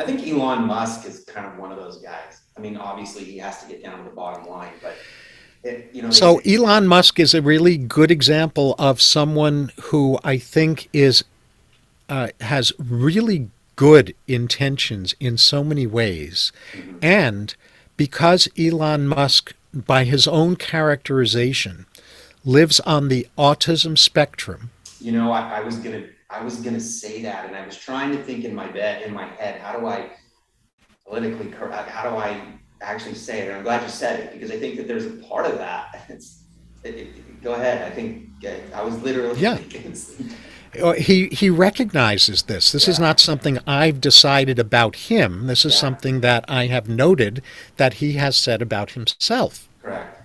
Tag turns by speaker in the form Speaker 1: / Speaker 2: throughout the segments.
Speaker 1: I think Elon Musk is kind of one of those guys. I mean, obviously he has to get down to the bottom line, but they
Speaker 2: So
Speaker 1: say,
Speaker 2: Elon Musk is a really good example of someone who I think is has really good intentions in so many ways.
Speaker 1: mhm.
Speaker 2: And because Elon Musk, by his own characterization, lives on the autism spectrum.
Speaker 1: I was gonna say that, and I was trying to think in my head, how do I politically correct? How do I actually say it? And I'm glad you said it because I think that there's a part of that. Go ahead. I think I was literally
Speaker 2: Yeah,
Speaker 1: thinking,
Speaker 2: he recognizes this. This is
Speaker 1: yeah,
Speaker 2: not something I've decided about him. This is
Speaker 1: yeah,
Speaker 2: something that I have noted that he has said about himself.
Speaker 1: correct.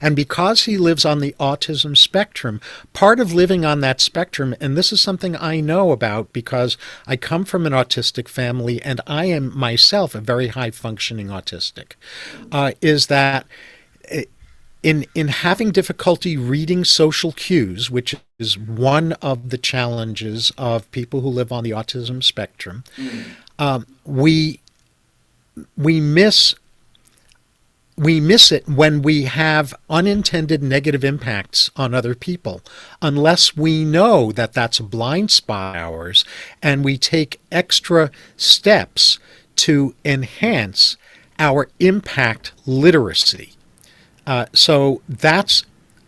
Speaker 2: And because he lives on the autism spectrum, part of living on that spectrum, and this is something I know about because I come from an autistic family and I am myself a very high functioning autistic, is that in having difficulty reading social cues, which is one of the challenges of people who live on the autism spectrum,
Speaker 1: Mm,
Speaker 2: we we miss we miss it when we have unintended negative impacts on other people, unless we know that that's a blind spot of ours and we take extra steps to enhance our impact literacy. So that's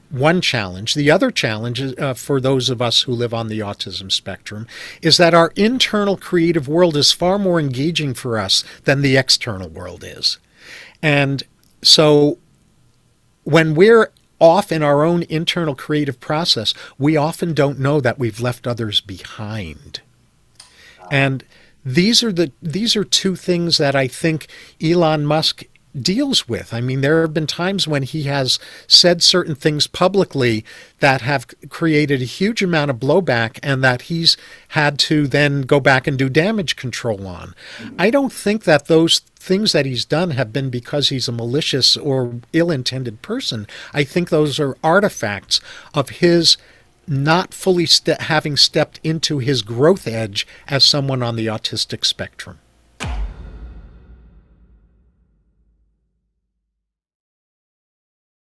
Speaker 2: one challenge. The other challenge is, for those of us who live on the autism spectrum is that our internal creative world is far more engaging for us than the external world is. And so when we're off in our own internal creative process, we often don't know that we've left others behind. And these are two things that I think Elon Musk deals with. I mean, there have been times when he has said certain things publicly that have created a huge amount of blowback and that he's had to then go back and do damage control on.
Speaker 1: mhm.
Speaker 2: I don't think that those things that he's done have been because he's a malicious or ill-intended person. I think those are artifacts of his not fully having stepped into his growth edge as someone on the autistic spectrum.